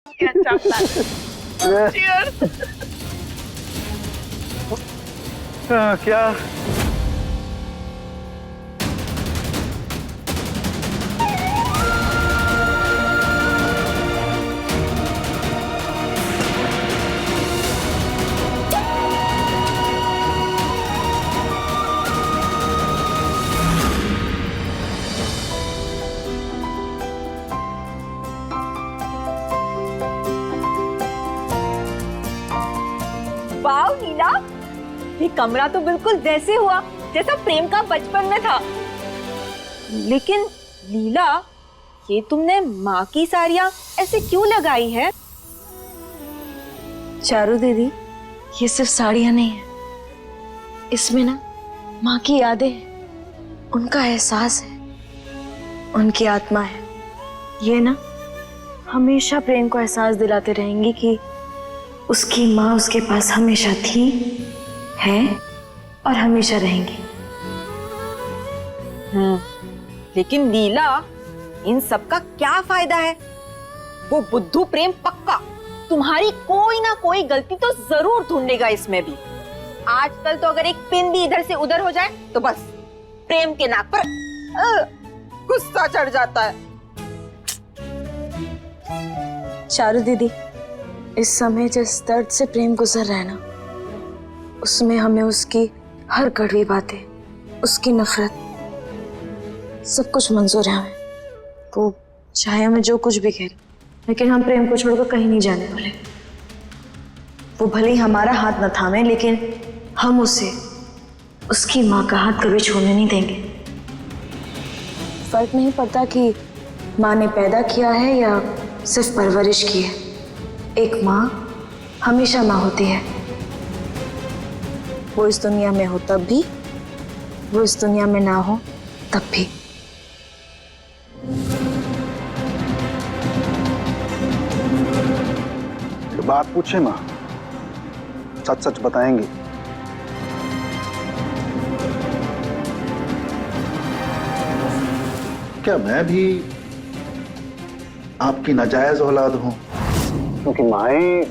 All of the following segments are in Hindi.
अच्छा प्लान। चीयर्स। क्या वाह नीला, ये कमरा तो बिल्कुल वैसे हुआ जैसा प्रेम का बचपन में था। लेकिन लीला, ये तुमने माँ की साड़ियाँ ऐसे क्यों लगाई है? चारू दीदी, ये सिर्फ साड़ियाँ नहीं है, इसमें ना माँ की यादें हैं, उनका एहसास है, उनकी आत्मा है। ये ना हमेशा प्रेम को एहसास दिलाते रहेंगी कि उसकी माँ उसके पास हमेशा थी, है और हमेशा रहेंगी। लेकिन लीला, इन सब का क्या फायदा है? वो बुद्धू प्रेम पक्का तुम्हारी कोई ना कोई गलती तो जरूर ढूंढेगा इसमें भी। आजकल तो अगर एक पिन भी इधर से उधर हो जाए तो बस प्रेम के नाक पर गुस्सा चढ़ जाता है। चारू दीदी, इस समय जिस दर्द से प्रेम गुजर रहा है ना, उसमें हमें उसकी हर कड़वी बातें, उसकी नफरत, सब कुछ मंजूर है हमें। तो चाहे हमें जो कुछ भी कहे, लेकिन हम प्रेम को छोड़कर कहीं नहीं जाने वाले। वो भले ही हमारा हाथ न थामे, लेकिन हम उसे उसकी माँ का हाथ कभी छोड़ने नहीं देंगे। फर्क नहीं पड़ता कि माँ ने पैदा किया है या सिर्फ परवरिश की है, एक माँ हमेशा माँ होती है। वो इस दुनिया में हो तब भी, वो इस दुनिया में ना हो तब भी। बात पूछे माँ, सच सच बताएंगे? क्या मैं भी आपकी नाजायज औलाद हूं? क्योंकि माएं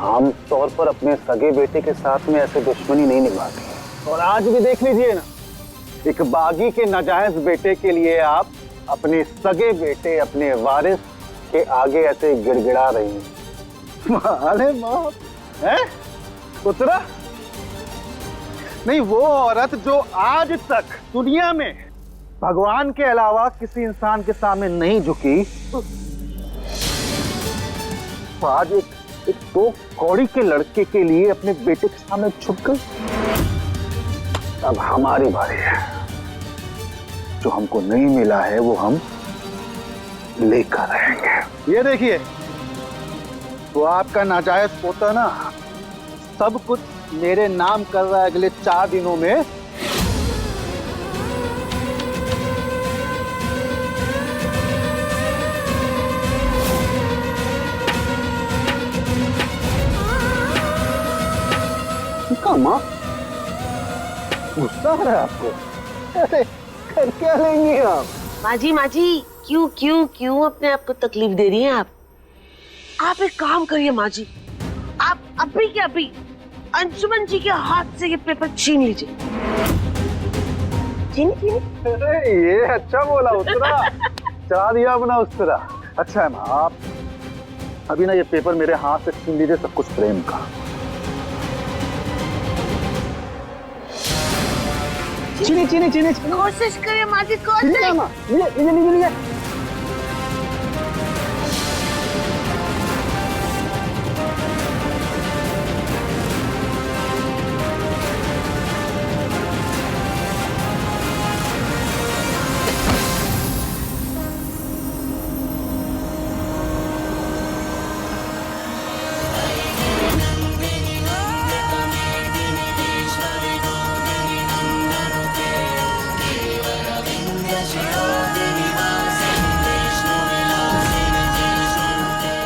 आम तौर पर अपने सगे बेटे के साथ में ऐसे दुश्मनी नहीं निभाती। और आज भी देख लीजिए ना, एक बागी के नाजायज बेटे के लिए आप अपने सगे बेटे, अपने वारिस के आगे ऐसे गिड़गिड़ा रही हैं। अरे माँ, है उतरा नहीं, वो औरत जो आज तक दुनिया में भगवान के अलावा किसी इंसान के सामने नहीं झुकी, तो आज एक दो कौड़ी के लड़के के लिए अपने बेटे के सामने झुक गई। अब हमारी बारी है, जो हमको नहीं मिला है वो हम लेकर रहेंगे। ये देखिए, वो आपका नाजायज पोता ना सब कुछ मेरे नाम कर रहा है अगले 4 दिनों में। माँ, गुस्सा आ रहा है आपको? अरे कर क्या लेंगी आप? माँ जी, क्यों क्यों क्यों अपने आप को तकलीफ दे रही हैं आप? आप एक काम करिए माँ जी, आप अभी के अभी अंशुमन जी के हाथ से ये पेपर छीन लीजिए। छीनी। अरे ये अच्छा बोला उत्तरा, चला दिया अपना उत्तरा। अच्छा है माँ, आप अभी ना ये पेपर मेरे हाथ से छीन लीजिए, सब कुछ प्रेम का। चीनी। कोशिश करिए माँ जी, कोशिश। लीजिए।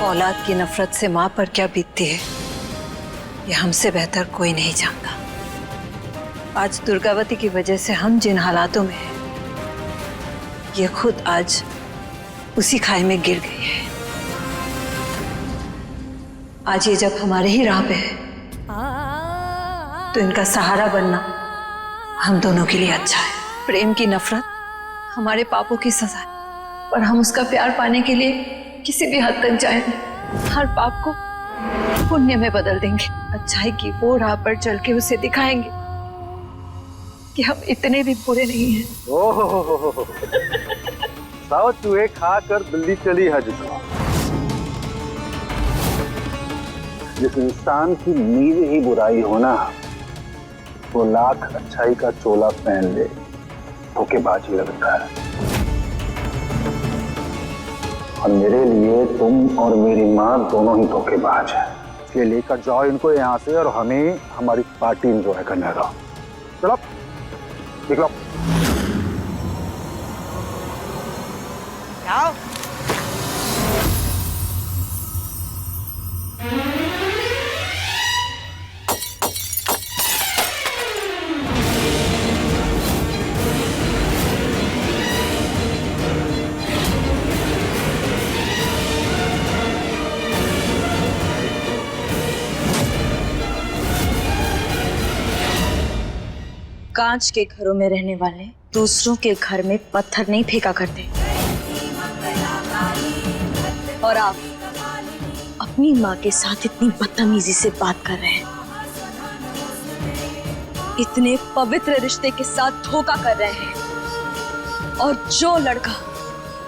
औलाद की नफरत से माँ पर क्या बीतती है, ये हमसे बेहतर कोई नहीं जानता। आज दुर्गावती की वजह से हम जिन हालातों में हैं, ये खुद आज उसी खाई में गिर गई है। आज ये जब हमारे ही राह पे है तो इनका सहारा बनना हम दोनों के लिए अच्छा है। प्रेम की नफरत हमारे पापों की सजा है, पर हम उसका प्यार पाने के लिए किसी भी हद तक जाएंगे। हर पाप को पुण्य में बदल देंगे। अच्छाई की वो राह पर चल के उसे दिखाएंगे कि हम इतने भी बुरे नहीं हैं। ओहो, साव चूहे खा कर बिल्ली चली हज को। जिस इंसान की नींव ही बुराई होना, वो लाख अच्छाई का चोला पहन ले धोखेबाजी लगता है। और मेरे लिए तुम और मेरी माँ दोनों ही धोखेबाज हैं। इसलिए लेकर जाओ इनको यहाँ से और हमें हमारी पार्टी एंजॉय करने दो। चलो निकलो। आओ। कांच के घरों में रहने वाले दूसरों के घर में पत्थर नहीं फेंका करते। और आप अपनी माँ के साथ इतनी बदतमीजी से बात कर रहे हैं, इतने पवित्र रिश्ते के साथ धोखा कर रहे हैं। और जो लड़का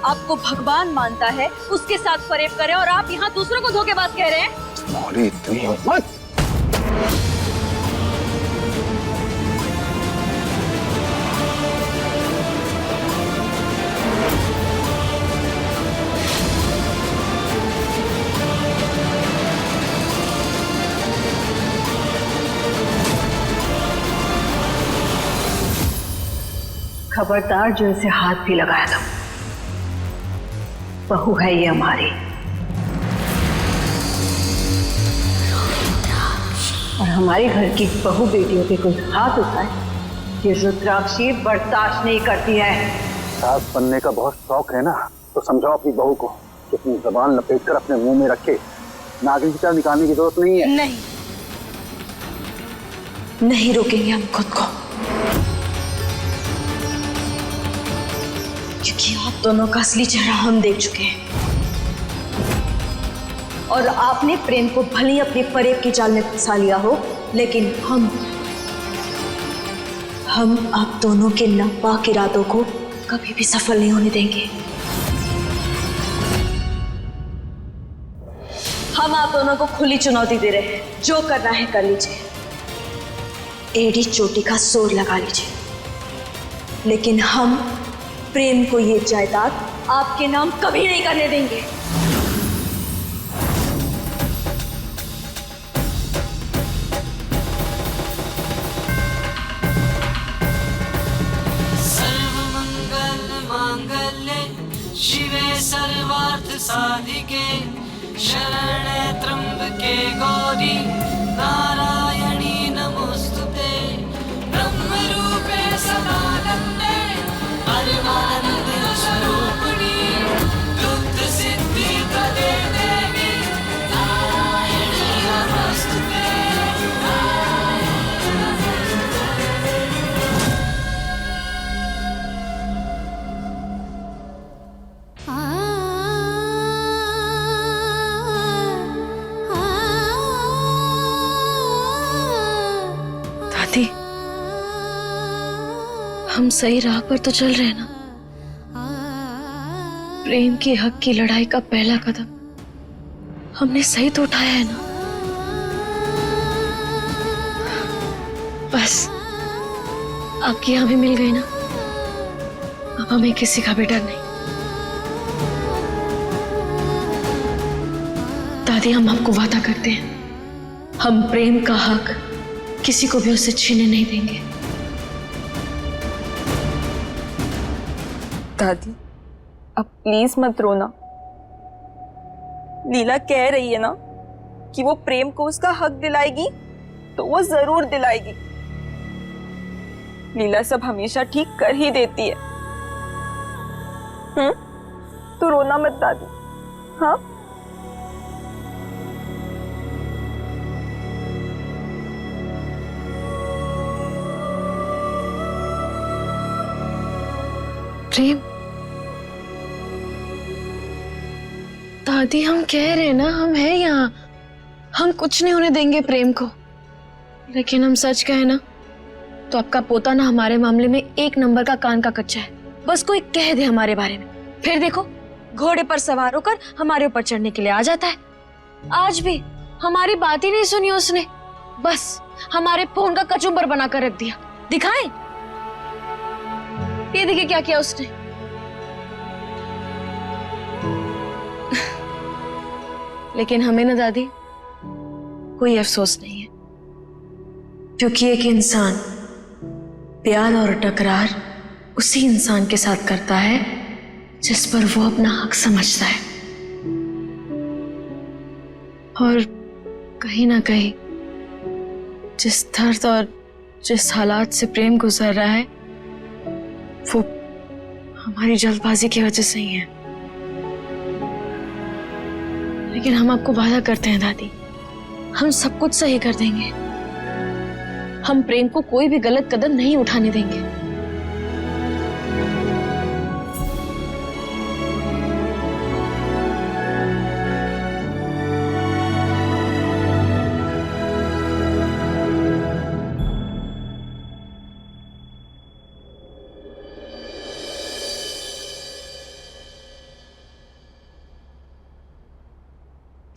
आपको भगवान मानता है उसके साथ फरेब करे और आप यहाँ दूसरों को धोखेबाज कह रहे हैं। तुम्हारी इतनी हिम्मत! खबरदार जो इसे हाथ भी लगाया था। बहू है ये हमारी, और हमारे घर की बहू बेटियों पे कोई हाथ उठाए ये रुद्राक्षी बर्दाश्त नहीं करती है। सास बनने का बहुत शौक है ना, तो समझाओ अपनी बहू को कि अपनी जबान लपेट कर अपने मुंह में रखे। नागिन की तरह निकालने की जरूरत नहीं है। नहीं, नहीं रोकेंगे हम खुद को, क्योंकि आप दोनों का असली चेहरा हम देख चुके हैं। और आपने प्रेम को भले ही अपने फरेब की जाल में फंसा लिया हो, लेकिन हम आप दोनों के नापाक इरादों को कभी भी सफल नहीं होने देंगे। हम आप दोनों को खुली चुनौती दे रहे हैं, जो करना है कर लीजिए, एड़ी चोटी का जोर लगा लीजिए, लेकिन हम प्रेम को ये जायदाद आपके नाम कभी नहीं करने देंगे। सर्वमंगल मांगल्ये शिवे सर्वार्थ साधिके शरणे त्र्यंबके गौरी नारायणी नमोस्तुते ब्रह्मरूपे सदानंदे परमानंद स्वरूपिणी दुग्ध सिद्धि प्रदे देवी नारायणी नमोस्तुते। दादी, हम सही राह पर तो चल रहे हैं ना? प्रेम के हक की लड़ाई का पहला कदम हमने सही तो उठाया है ना? बस आपकी हमें मिल गई ना, अब हमें किसी का भी डर नहीं। दादी, हम आपको वादा करते हैं, हम प्रेम का हक किसी को भी उससे छीनने नहीं देंगे। दादी, अब प्लीज मत रोना। लीला कह रही है ना कि वो प्रेम को उसका हक दिलाएगी, तो वो जरूर दिलाएगी। लीला सब हमेशा ठीक कर ही देती है। तो रोना मत दादी। हाँ, प्रेम? दादी हम कह रहे हैं ना, हम हैं यहाँ, हम कुछ नहीं होने देंगे प्रेम को। लेकिन हम सच कहे ना तो आपका पोता ना हमारे मामले में 1 नंबर का कान का कच्चा है। बस कोई कह दे हमारे बारे में, फिर देखो घोड़े पर सवार होकर हमारे ऊपर चढ़ने के लिए आ जाता है। आज भी हमारी बात ही नहीं सुनी उसने, बस हमारे फोन का कचुम्बर बनाकर रख दिया। दिखाएं? ये देखिए क्या किया उसने। लेकिन हमें ना दादी कोई अफसोस नहीं है, क्योंकि एक इंसान प्यार और टकरार उसी इंसान के साथ करता है जिस पर वो अपना हक समझता है। और कहीं ना कहीं जिस दर्द और जिस हालात से प्रेम गुजर रहा है वो हमारी जल्दबाजी की वजह से ही है। लेकिन हम आपको वादा करते हैं दादी, हम सब कुछ सही कर देंगे। हम प्रेम को कोई भी गलत कदम नहीं उठाने देंगे।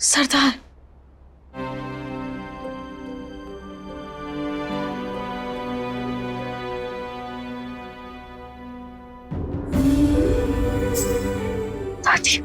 सरदार, दादी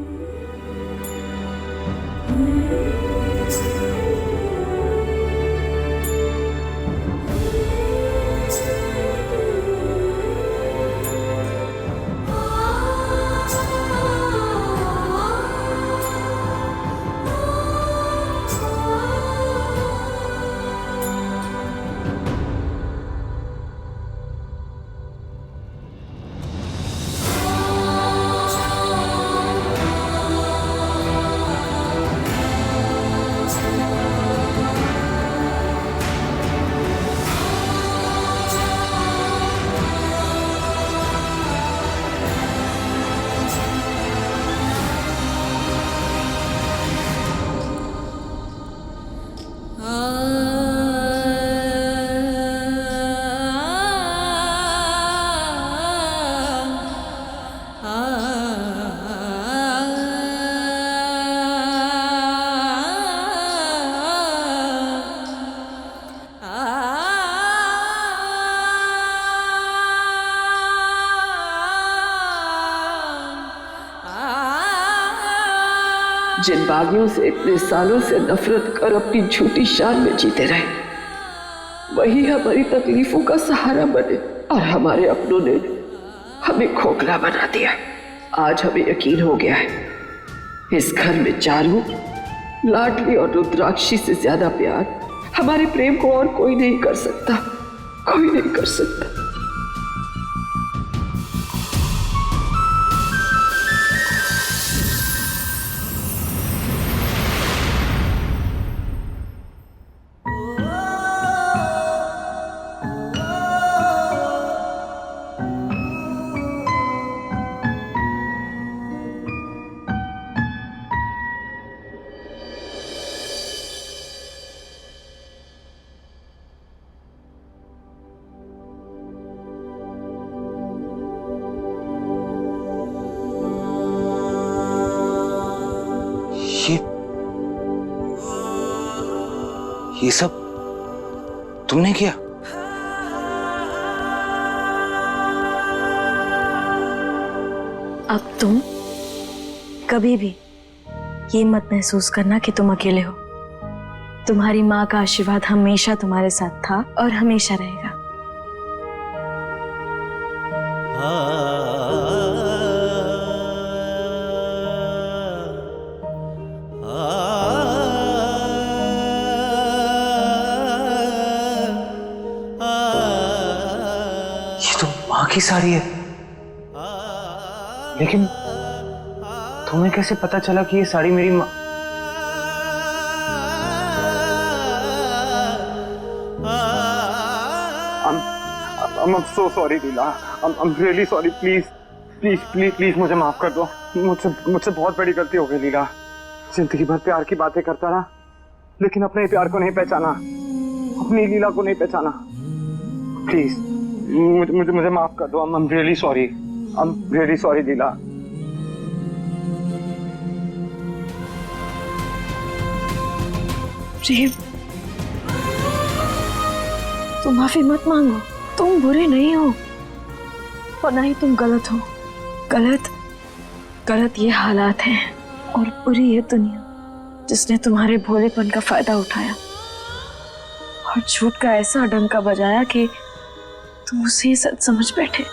जिन बागियों से इतने सालों से नफरत कर अपनी झूठी शान में जीते रहे, वही हमारी तकलीफों का सहारा बने और हमारे अपनों ने हमें खोखला बना दिया। आज हमें यकीन हो गया है, इस घर में चारू, लाडली और रुद्राक्षी से ज्यादा प्यार हमारे प्रेम को और कोई नहीं कर सकता, कोई नहीं कर सकता। ये सब तुमने किया? अब तुम कभी भी ये मत महसूस करना कि तुम अकेले हो। तुम्हारी माँ का आशीर्वाद हमेशा तुम्हारे साथ था और हमेशा रहेगा। की साड़ी है, लेकिन तुम्हें कैसे पता चला कि ये साड़ी मेरी माँ? I'm so sorry, Leela. I'm really sorry. Please please please please मुझे माफ कर दो। मुझसे बहुत बड़ी गलती हो गई लीला। जिंदगी भर प्यार की बातें करता रहा, लेकिन अपने प्यार को नहीं पहचाना, अपनी लीला को नहीं पहचाना। प्लीज मुझे माफ कर दो। I'm really sorry. I'm really sorry लीला। प्रेम, तुम माफी मत मांगो। तुम बुरे नहीं हो और ना ही तुम गलत हो। गलत ये हालात हैं और बुरी ये दुनिया जिसने तुम्हारे भोलेपन का फायदा उठाया और झूठ का ऐसा डंका बजाया कि तुम उसे ही सच समझ बैठे।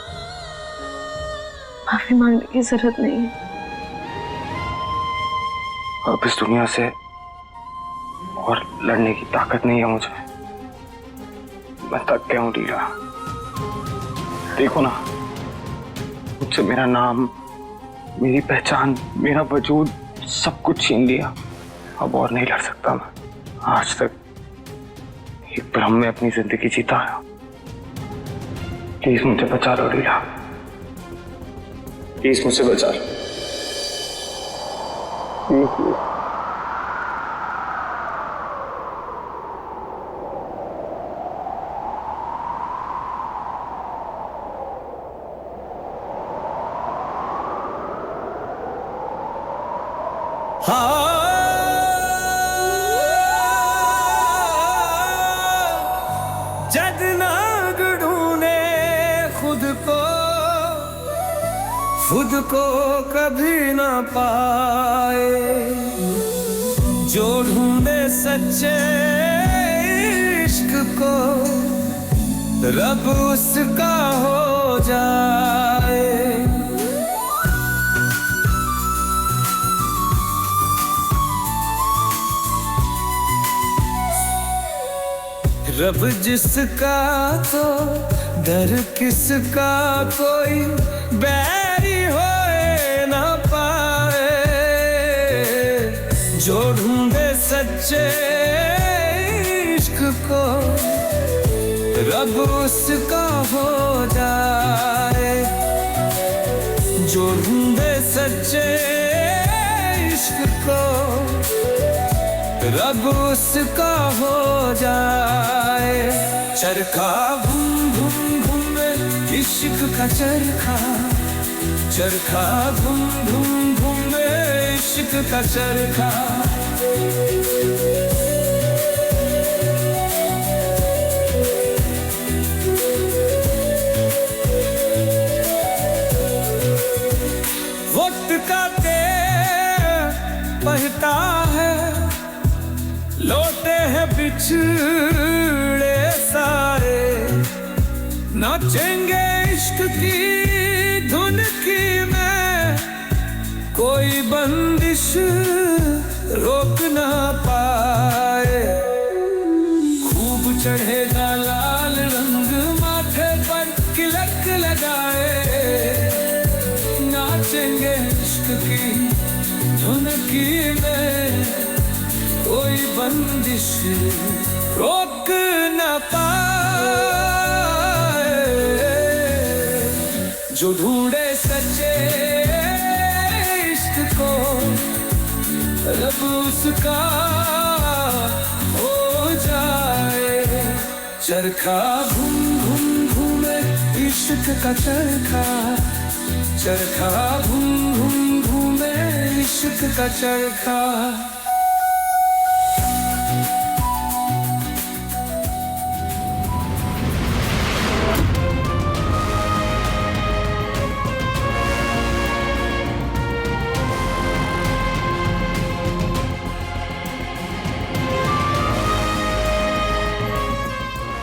माफी मांगने की जरूरत नहीं है। अब इस दुनिया से और लड़ने की ताकत नहीं है मुझे। मैं थक गया हूँ लीला। देखो ना, मुझसे मेरा नाम, मेरी पहचान, मेरा वजूद सब कुछ छीन लिया। अब और नहीं लड़ सकता मैं। आज तक एक भ्रम में अपनी जिंदगी जीता है। प्लीज मुझे बचा लो लीला, प्लीज मुझे बचा लो। जग नागड़ू ने खुद को कभी ना पाए, जो ढूंढे सच्चे इश्क को रब उसका हो जाए। रब जिसका तो डर किसका, कोई बैरी होए ना पाए, जो ढूंढे सच्चे इश्क को रब उसका हो जाए। जो ढूंढे सच्चे इश्क को रब उसका हो जाए। चरखा घूम घूम घूमे इश्क का चरखा, चरखा घूम घूम घूमे इश्क का चरखा। वक्त का तेर बहता है, लौटे हैं बिछड़े सारे, नाचेंगे इश्क की धुन की में, कोई बंदिश रोक ना पाए। खूब चढ़ेगा लाल रंग माथे पर तिलक लगाए, नाचेंगे इश्क की धुन की में, कोई बंदिश रोक न पाए। जो ढूंढे सच्चे इश्क को रब उसका हो जाए। चरखा घूम घूम घूमे इश्क का चरखा, चरखा घूम घूम घूमे इश्क का चरखा।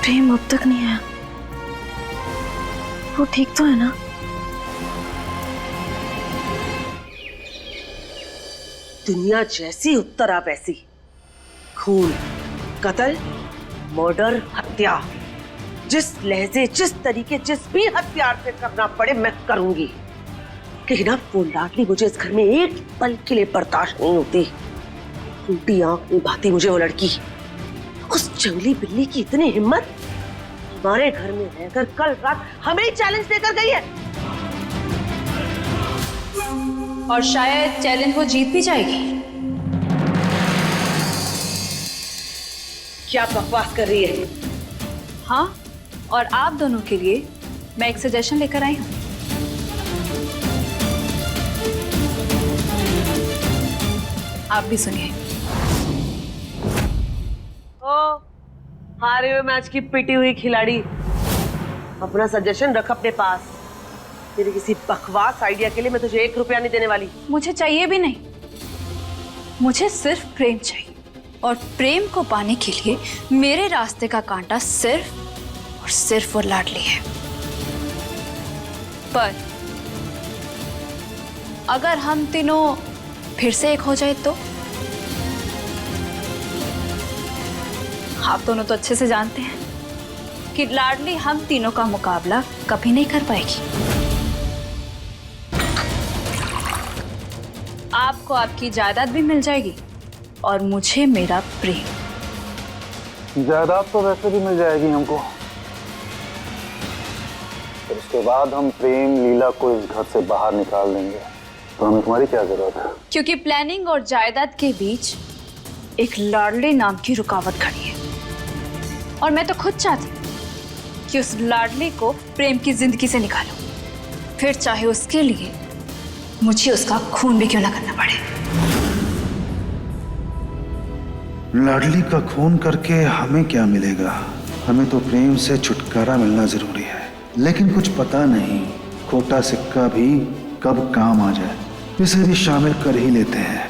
प्रेम अब तक नहीं आया, वो ठीक तो है ना? दुनिया जैसी उत्तरा वैसी। खून, कत्ल, मर्डर, हत्या, जिस लहजे, जिस तरीके, जिस भी हथियार से करना पड़े मैं करूंगी। लेकिन अब वो लाडली मुझे इस घर में एक पल के लिए बर्दाश्त नहीं होती। उल्टी आंख निभाती मुझे वो लड़की। उस जंगली बिल्ली की इतनी हिम्मत, हमारे घर में रहकर कल रात हमें चैलेंज देकर गई है। और शायद चैलेंज वो जीत भी जाएगी। क्या बकवास कर रही है? हाँ, और आप दोनों के लिए मैं एक सजेशन लेकर आई हूँ। आप भी सुनिए। ओ, हारे हुए मैच की पिटी हुई खिलाड़ी, अपना सजेशन रख अपने पास। तेरे किसी बकवास आइडिया के लिए मैं तुझे 1 रुपया नहीं देने वाली। मुझे चाहिए भी नहीं, मुझे सिर्फ प्रेम चाहिए, और प्रेम को पाने के लिए मेरे रास्ते का कांटा सिर्फ और सिर्फ वो लाडली है। पर अगर हम तीनों फिर से एक हो जाए तो? आप दोनों तो अच्छे से जानते हैं कि लाडली हम तीनों का मुकाबला कभी नहीं कर पाएगी। आपको आपकी जायदाद भी मिल जाएगी और मुझे मेरा प्रेम। जायदाद तो वैसे भी मिल जाएगी हमको, और उसके बाद हम प्रेम लीला को इस घर से बाहर निकाल देंगे, तो हमें तुम्हारी क्या जरूरत है? क्योंकि प्लानिंग और जायदाद के बीच एक लाडली नाम की रुकावट खड़ी है, और मैं तो खुद चाहती हूँ कि उस लाडली को प्रेम की जिंदगी से निकालूं, फिर चाहे उसके लिए मुझे उसका खून भी क्यों ना करना पड़े। लाडली का खून करके हमें क्या मिलेगा? हमें तो प्रेम से छुटकारा मिलना जरूरी है, लेकिन कुछ पता नहीं खोटा सिक्का भी कब काम आ जाए। इसे भी शामिल कर ही लेते हैं।